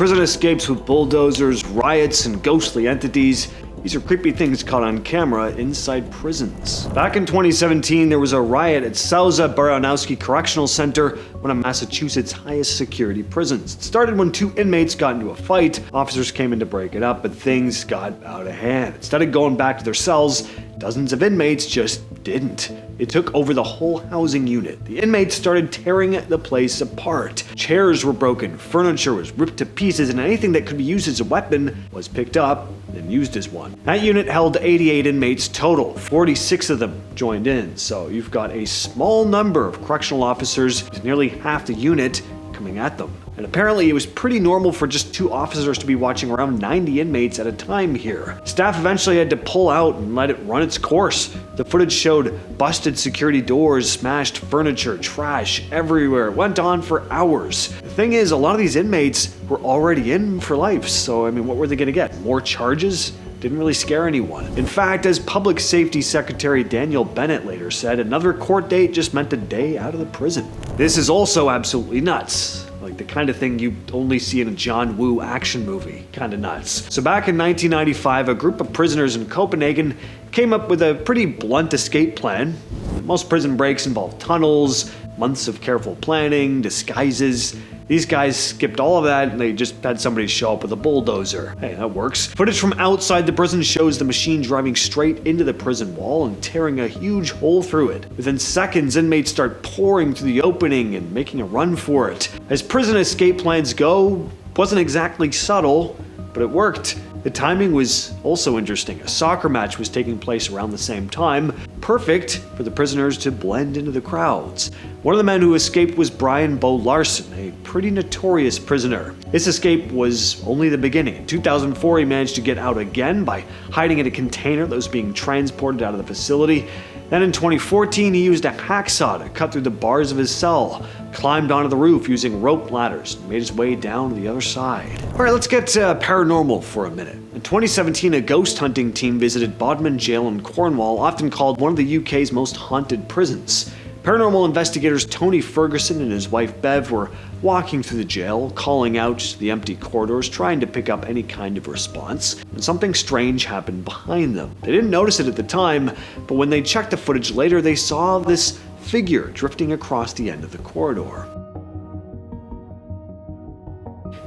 Prison escapes with bulldozers, riots, and ghostly entities. These are creepy things caught on camera inside prisons. Back in 2017, there was a riot at Sauza Baranowski Correctional Center, one of Massachusetts' highest security prisons. It started when two inmates got into a fight. Officers came in to break it up, but things got out of hand. Instead of going back to their cells, dozens of inmates just didn't. It took over the whole housing unit. The inmates started tearing the place apart. Chairs were broken, furniture was ripped to pieces, and anything that could be used as a weapon was picked up and used as one. That unit held 88 inmates total. 46 of them joined in, so you've got a small number of correctional officers, nearly half the unit, coming at them. And apparently it was pretty normal for just two officers to be watching around 90 inmates at a time here. Staff eventually had to pull out and let it run its course. The footage showed busted security doors, smashed furniture, trash everywhere. It went on for hours. The thing is, a lot of these inmates were already in for life, so I mean, what were they gonna get? More charges? Didn't really scare anyone. In fact, as Public Safety Secretary Daniel Bennett later said, another court date just meant a day out of the prison. This is also absolutely nuts. Like the kind of thing you only see in a John Woo action movie. Kinda nuts. So back in 1995, a group of prisoners in Copenhagen came up with a pretty blunt escape plan. Most prison breaks involve tunnels, months of careful planning, disguises. These guys skipped all of that and they just had somebody show up with a bulldozer. Hey, that works. Footage from outside the prison shows the machine driving straight into the prison wall and tearing a huge hole through it. Within seconds, inmates start pouring through the opening and making a run for it. As prison escape plans go, wasn't exactly subtle, but it worked. The timing was also interesting. A soccer match was taking place around the same time, perfect for the prisoners to blend into the crowds. One of the men who escaped was Brian Bo Larson, a pretty notorious prisoner. This escape was only the beginning. In 2004, he managed to get out again by hiding in a container that was being transported out of the facility. Then in 2014, he used a hacksaw to cut through the bars of his cell, climbed onto the roof using rope ladders, and made his way down to the other side. All right, let's get paranormal for a minute. In 2017, a ghost hunting team visited Bodmin Jail in Cornwall, often called one of the UK's most haunted prisons. Paranormal investigators Tony Ferguson and his wife Bev were walking through the jail, calling out the empty corridors, trying to pick up any kind of response, and something strange happened behind them. They didn't notice it at the time, but when they checked the footage later, they saw this figure drifting across the end of the corridor.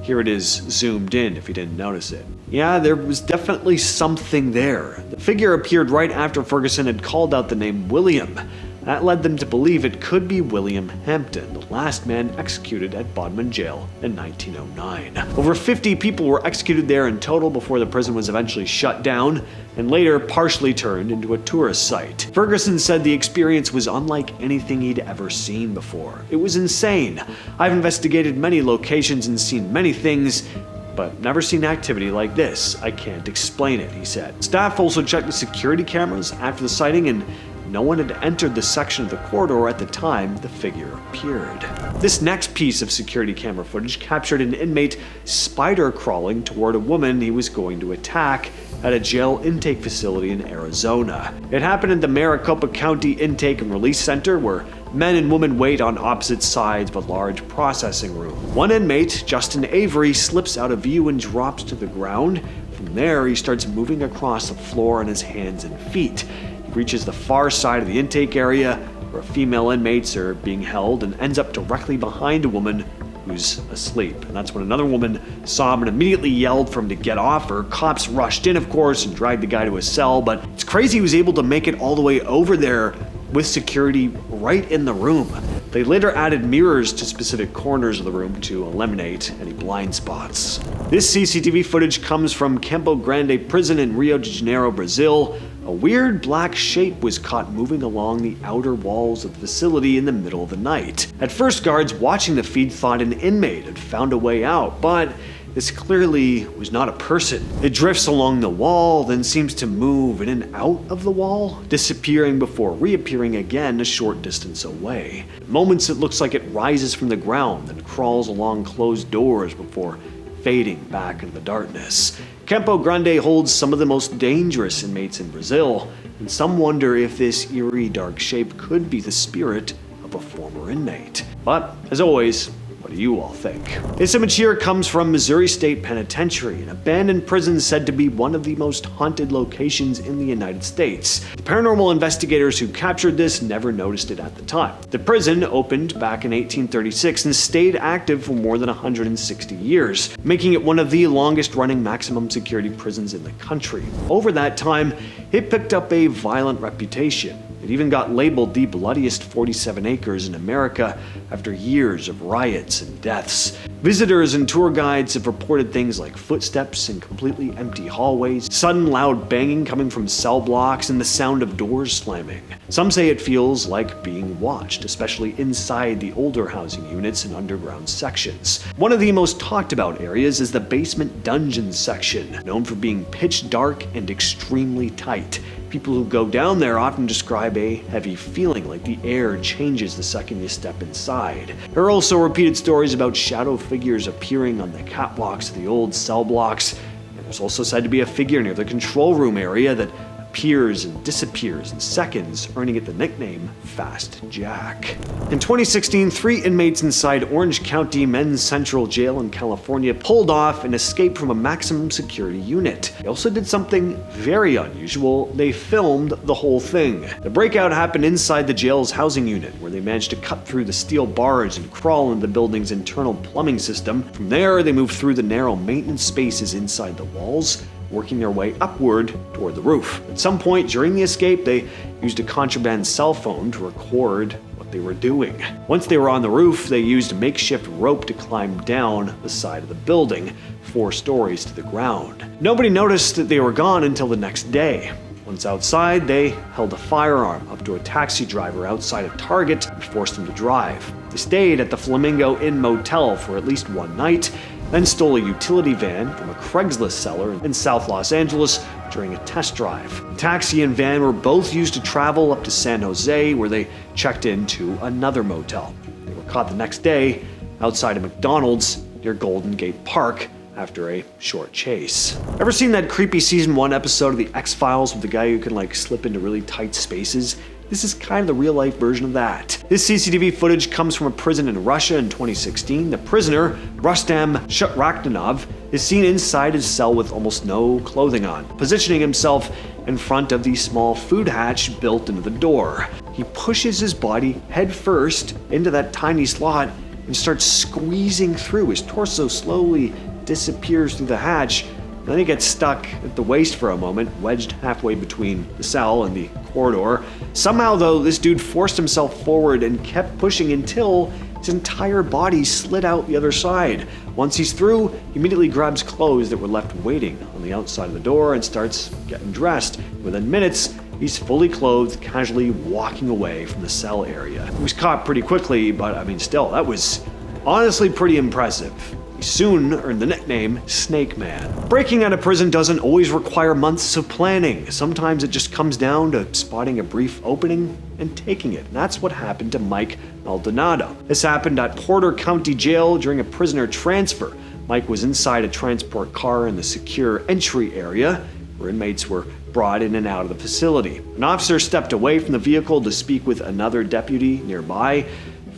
Here it is zoomed in if you didn't notice it. Yeah, there was definitely something there. The figure appeared right after Ferguson had called out the name William. That led them to believe it could be William Hampton, the last man executed at Bodmin Jail in 1909. Over 50 people were executed there in total before the prison was eventually shut down and later partially turned into a tourist site. Ferguson said the experience was unlike anything he'd ever seen before. It was insane. I've investigated many locations and seen many things, but never seen activity like this. I can't explain it, he said. Staff also checked the security cameras after the sighting and no one had entered the section of the corridor at the time the figure appeared. This next piece of security camera footage captured an inmate spider crawling toward a woman he was going to attack at a jail intake facility in Arizona. It happened at the Maricopa County Intake and Release Center, where men and women wait on opposite sides of a large processing room. One inmate, Justin Avery, slips out of view and drops to the ground. From there, he starts moving across the floor on his hands and feet. Reaches the far side of the intake area where female inmates are being held and ends up directly behind a woman who's asleep. And that's when another woman saw him and immediately yelled for him to get off her. Cops rushed in, of course, and dragged the guy to his cell, but it's crazy he was able to make it all the way over there with security right in the room. They later added mirrors to specific corners of the room to eliminate any blind spots. This CCTV footage comes from Campo Grande prison in Rio de Janeiro, Brazil. A weird black shape was caught moving along the outer walls of the facility in the middle of the night. At first, guards watching the feed thought an inmate had found a way out, but this clearly was not a person. It drifts along the wall, then seems to move in and out of the wall, disappearing before reappearing again a short distance away. At moments it looks like it rises from the ground, then crawls along closed doors before fading back into the darkness. Campo Grande holds some of the most dangerous inmates in Brazil, and some wonder if this eerie dark shape could be the spirit of a former inmate. But, as always, What do you all think? This image here comes from Missouri State Penitentiary, an abandoned prison said to be one of the most haunted locations in the United States. The paranormal investigators who captured this never noticed it at the time. The prison opened back in 1836 and stayed active for more than 160 years, making it one of the longest-running maximum security prisons in the country. Over that time, it picked up a violent reputation. It even got labeled the bloodiest 47 acres in America after years of riots and deaths. Visitors and tour guides have reported things like footsteps in completely empty hallways, sudden loud banging coming from cell blocks, and the sound of doors slamming. Some say it feels like being watched, especially inside the older housing units and underground sections. One of the most talked about areas is the basement dungeon section, known for being pitch dark and extremely tight. People who go down there often describe a heavy feeling, like the air changes the second you step inside. There are also repeated stories about shadow figures appearing on the catwalks of the old cell blocks, and there's also said to be a figure near the control room area that appears and disappears in seconds, earning it the nickname Fast Jack. In 2016, 3 inmates inside Orange County Men's Central Jail in California pulled off an escape from a maximum security unit. They also did something very unusual. They filmed the whole thing. The breakout happened inside the jail's housing unit, where they managed to cut through the steel bars and crawl into the building's internal plumbing system. From there, they moved through the narrow maintenance spaces inside the walls, working their way upward toward the roof. At some point during the escape, they used a contraband cell phone to record what they were doing. Once they were on the roof, they used a makeshift rope to climb down the side of the building, 4 stories to the ground. Nobody noticed that they were gone until the next day. Once outside, they held a firearm up to a taxi driver outside of Target and forced him to drive. They stayed at the Flamingo Inn Motel for at least one night, then stole a utility van from a Craigslist seller in South Los Angeles during a test drive. The taxi and van were both used to travel up to San Jose, where they checked into another motel. They were caught the next day outside a McDonald's near Golden Gate Park after a short chase. Ever seen that creepy season 1 episode of The X-Files with the guy who can slip into really tight spaces? This is kind of the real-life version of that. This CCTV footage comes from a prison in Russia in 2016. The prisoner, Rustam Shutrakhanov, is seen inside his cell with almost no clothing on, positioning himself in front of the small food hatch built into the door. He pushes his body headfirst into that tiny slot and starts squeezing through. His torso slowly disappears through the hatch. Then he gets stuck at the waist for a moment, wedged halfway between the cell and the corridor. Somehow, though, this dude forced himself forward and kept pushing until his entire body slid out the other side. Once he's through, he immediately grabs clothes that were left waiting on the outside of the door and starts getting dressed. Within minutes, he's fully clothed, casually walking away from the cell area. He was caught pretty quickly, but still, that was honestly pretty impressive. Soon earned the nickname Snake Man. Breaking out of prison doesn't always require months of planning. Sometimes it just comes down to spotting a brief opening and taking it. And that's what happened to Mike Maldonado. This happened at Porter County Jail during a prisoner transfer. Mike was inside a transport car in the secure entry area, where inmates were brought in and out of the facility. An officer stepped away from the vehicle to speak with another deputy nearby.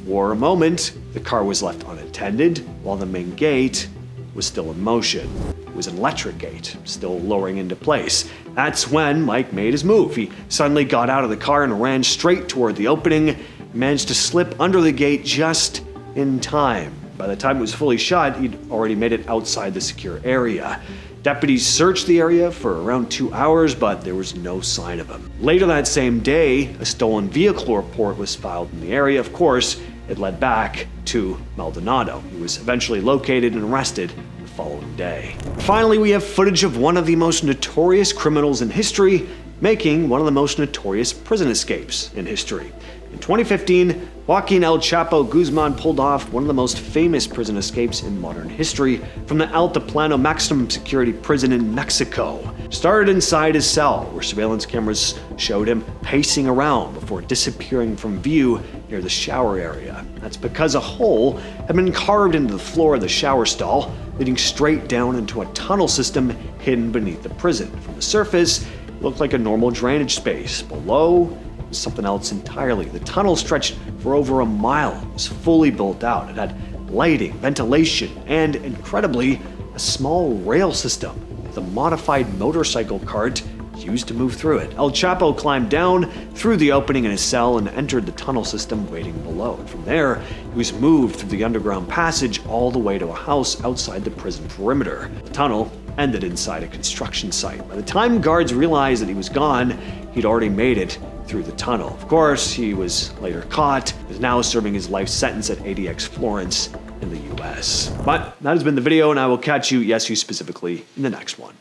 For a moment, the car was left unattended, while the main gate was still in motion. It was an electric gate, still lowering into place. That's when Mike made his move. He suddenly got out of the car and ran straight toward the opening, managed to slip under the gate just in time. By the time it was fully shut, he'd already made it outside the secure area. Deputies searched the area for around 2 hours, but there was no sign of him. Later that same day, a stolen vehicle report was filed in the area. Of course, it led back to Maldonado. He was eventually located and arrested the following day. Finally, we have footage of one of the most notorious criminals in history making one of the most notorious prison escapes in history. In 2015, Joaquin El Chapo Guzman pulled off one of the most famous prison escapes in modern history from the Altiplano maximum security prison in Mexico. Started inside his cell, where surveillance cameras showed him pacing around before disappearing from view near the shower area. That's because a hole had been carved into the floor of the shower stall, leading straight down into a tunnel system hidden beneath the prison. From the surface, it looked like a normal drainage space. Below, it was something else entirely. The tunnel stretched for over a mile. It was fully built out. It had lighting, ventilation, and, incredibly, a small rail system with a modified motorcycle cart used to move through it. El Chapo climbed down through the opening in his cell and entered the tunnel system waiting below. And from there, he was moved through the underground passage all the way to a house outside the prison perimeter. The tunnel ended inside a construction site. By the time guards realized that he was gone, he'd already made it through the tunnel. Of course, he was later caught, is now serving his life sentence at ADX Florence in the US. But that has been the video, and I will catch you, yes, you specifically, in the next one.